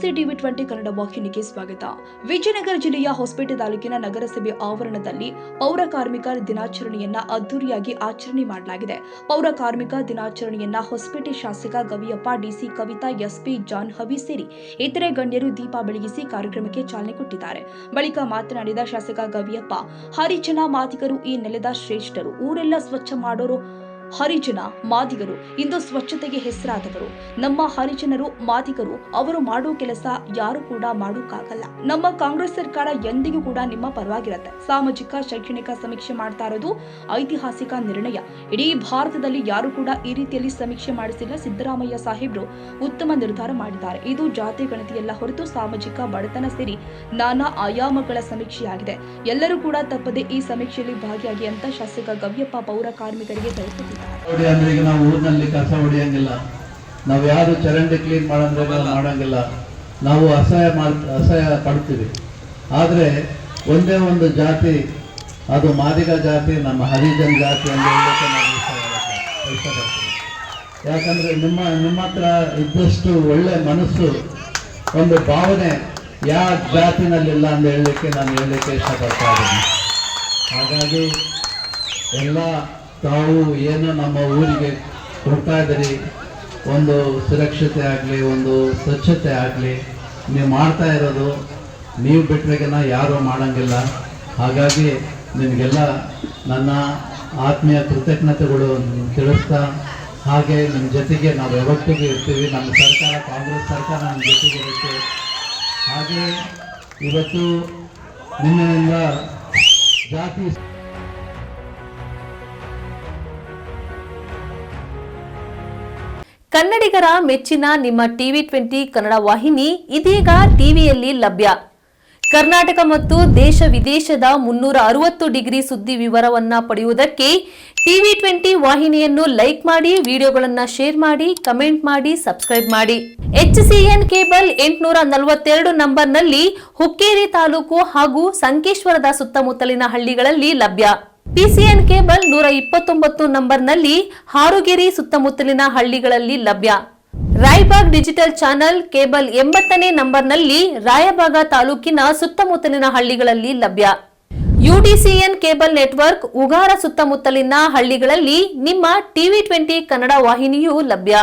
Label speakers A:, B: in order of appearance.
A: ನಮಸ್ತೆ ಟಿವಿ20 ಕನ್ನಡ ವಾಹಿನಿಗೆ ಸ್ವಾಗತ. ವಿಜಯನಗರ ಜಿಲ್ಲೆಯ ಹೊಸಪೇಟೆ ತಾಲೂಕಿನ ನಗರಸಭೆ ಆವರಣದಲ್ಲಿ ಪೌರ ಕಾರ್ಮಿಕ ದಿನಾಚರಣೆಯನ್ನ ಅದ್ದೂರಿಯಾಗಿ ಆಚರಣೆ ಮಾಡಲಾಗಿದೆ. ಪೌರ ಕಾರ್ಮಿಕ ದಿನಾಚರಣೆಯನ್ನ ಹೊಸಪೇಟೆ ಶಾಸಕ ಗವಿಯಪ್ಪ, ಡಿಸಿ ಕವಿತಾ, ಎಸ್ಪಿ ಜಾನ್ ಹವಿ ಸೇರಿ ಇತರೆ ಗಣ್ಯರು ದೀಪ ಬೆಳಗಿಸಿ ಕಾರ್ಯಕ್ರಮಕ್ಕೆ ಚಾಲನೆ ಕೊಟ್ಟಿದ್ದಾರೆ. ಬಳಿಕ ಮಾತನಾಡಿದ ಶಾಸಕ ಗವಿಯಪ್ಪ, ಹರಿಜನ ಮಾದಿಗರು ಈ ನೆಲದ ಶ್ರೇಷ್ಠರು. ಊರೆಲ್ಲ ಸ್ವಚ್ಛ ಮಾಡೋರು ಹರಿಜನ ಮಾದಿಗರು. ಇಂದು ಸ್ವಚ್ಛತೆಗೆ ಹೆಸರಾದವರು ನಮ್ಮ ಹರಿಜನರು ಮಾದಿಗರು. ಅವರು ಮಾಡೋ ಕೆಲಸ ಯಾರು ಕೂಡ ಮಾಡೋಕ್ಕಾಗಲ್ಲ. ನಮ್ಮ ಕಾಂಗ್ರೆಸ್ ಸರ್ಕಾರ ಎಂದಿಗೂ ಕೂಡ ನಿಮ್ಮ ಪರವಾಗಿರುತ್ತೆ. ಸಾಮಾಜಿಕ ಶೈಕ್ಷಣಿಕ ಸಮೀಕ್ಷೆ ಮಾಡ್ತಾ ಇರೋದು ಐತಿಹಾಸಿಕ ನಿರ್ಣಯ. ಇಡೀ ಭಾರತದಲ್ಲಿ ಯಾರು ಕೂಡ ಈ ರೀತಿಯಲ್ಲಿ ಸಮೀಕ್ಷೆ ಮಾಡಿಸಿಲ್ಲ. ಸಿದ್ದರಾಮಯ್ಯ ಸಾಹೇಬ್ರು ಉತ್ತಮ ನಿರ್ಧಾರ ಮಾಡಿದ್ದಾರೆ. ಇದು ಜಾತಿ ಗಣತಿಯಲ್ಲ ಹೊರತು ಸಾಮಾಜಿಕ ಬಡತನ ಸೇರಿ ನಾನಾ ಆಯಾಮಗಳ ಸಮೀಕ್ಷೆಯಾಗಿದೆ. ಎಲ್ಲರೂ ಕೂಡ ತಪ್ಪದೆ ಈ ಸಮೀಕ್ಷೆಯಲ್ಲಿ ಭಾಗಿಯಾಗಿ ಅಂತ ಶಾಸಕ ಗವಿಯಪ್ಪ ಪೌರ ಕಾರ್ಮಿಕರಿಗೆ ತಿಳಿಸಿದ್ದಾರೆ.
B: ಅಂದ್ರೆ ಈಗ ನಾವು ಊರಿನಲ್ಲಿ ಕಸ ಹೊಡೆಯಂಗಿಲ್ಲ, ನಾವು ಯಾರು ಚರಂಡಿ ಕ್ಲೀನ್ ಮಾಡಂಗಿಲ್ಲ, ನಾವು ಅಸಹ್ಯ ಪಡ್ತೀವಿ. ಆದ್ರೆ ಒಂದೇ ಒಂದು ಜಾತಿ, ಅದು ಮಾದಿಗ ಜಾತಿ, ನಮ್ಮ ಹರಿಜನ್ ಜಾತಿ ಅಂತ ಹೇಳಕ್ಕೆ ನಾವು ಇಷ್ಟಪಡ್ತೀವಿ. ಯಾಕಂದ್ರೆ ನಿಮ್ಮ ಹತ್ರ ಇದ್ದಷ್ಟು ಒಳ್ಳೆ ಮನಸ್ಸು, ಒಂದು ಭಾವನೆ ಯಾವ ಜಾತಿನಲ್ಲಿಲ್ಲ ಅಂತ ಹೇಳಲಿಕ್ಕೆ ಇಷ್ಟಪಡ್ತಾ ಇದ್ದೀನಿ. ಹಾಗಾಗಿ ಎಲ್ಲ ತಾವು ಏನು ನಮ್ಮ ಊರಿಗೆ ಕೊಡ್ತಾ ಇದ್ದೀರಿ, ಒಂದು ಸುರಕ್ಷತೆ ಆಗಲಿ, ಒಂದು ಸ್ವಚ್ಛತೆ ಆಗಲಿ, ನೀವು ಮಾಡ್ತಾ ಇರೋದು ನೀವು ಬಿಟ್ಟರೆಗೆನ ಯಾರೂ ಮಾಡೋಂಗಿಲ್ಲ. ಹಾಗಾಗಿ ನಿಮಗೆಲ್ಲ ನನ್ನ ಆತ್ಮೀಯ ಕೃತಜ್ಞತೆಗಳು ತಿಳಿಸ್ತಾ, ಹಾಗೆ ನಿಮ್ಮ ಜೊತೆಗೆ ನಾವು ಯಾವತ್ತಿಗೂ ಇರ್ತೀವಿ. ನಮ್ಮ ಸರ್ಕಾರ, ಕಾಂಗ್ರೆಸ್ ಸರ್ಕಾರ ನಮ್ಮ ಜೊತೆಗೆ ಇರುತ್ತೆ. ಹಾಗೆ ಇವತ್ತು ನಿನ್ನಿಂದ ಜಾತಿ
C: ಕನ್ನಡಿಗರ ಮೆಚ್ಚಿನ ನಿಮ್ಮ ಟಿವಿ20 ಕನ್ನಡ ವಾಹಿನಿ ಇದೀಗ ಟಿವಿಯಲ್ಲಿ ಲಭ್ಯ. ಕರ್ನಾಟಕ ಮತ್ತು ದೇಶ ವಿದೇಶದ 360 ಡಿಗ್ರಿ ಸುದ್ದಿ ವಿವರವನ್ನ ಪಡೆಯುವುದಕ್ಕೆ ಟಿವಿ20 ವಾಹಿನಿಯನ್ನು ಲೈಕ್ ಮಾಡಿ, ವಿಡಿಯೋಗಳನ್ನು ಶೇರ್ ಮಾಡಿ, ಕಮೆಂಟ್ ಮಾಡಿ, ಸಬ್ಸ್ಕ್ರೈಬ್ ಮಾಡಿ. HCN ಕೇಬಲ್ 842 ನಂಬರ್ನಲ್ಲಿ ಹುಕ್ಕೇರಿ ತಾಲೂಕು ಹಾಗೂ ಸಂಕೇಶ್ವರದ ಸುತ್ತಮುತ್ತಲಿನ ಹಳ್ಳಿಗಳಲ್ಲಿ ಲಭ್ಯ. PCN ಕೇಬಲ್ 129 ನಂಬರ್ನಲ್ಲಿ ಹಾರುಗೆರೆ ಸುತ್ತಮುತ್ತಲಿನ ಹಳ್ಳಿಗಳಲ್ಲಿ ಲಭ್ಯ. ರಾಯಬಾಗ್ ಡಿಜಿಟಲ್ ಚಾನೆಲ್ ಕೇಬಲ್ 80ನೇ ನಂಬರ್ನಲ್ಲಿ ರಾಯಬಾಗ ತಾಲೂಕಿನ ಸುತ್ತಮುತ್ತಲಿನ ಹಳ್ಳಿಗಳಲ್ಲಿ ಲಭ್ಯ. UDCN ಕೇಬಲ್ ನೆಟ್ವರ್ಕ್ ಉಗಾರ ಸುತ್ತಮುತ್ತಲಿನ ಹಳ್ಳಿಗಳಲ್ಲಿ ನಿಮ್ಮ ಟಿವಿ20 ಕನ್ನಡ ವಾಹಿನಿಯೂ ಲಭ್ಯ.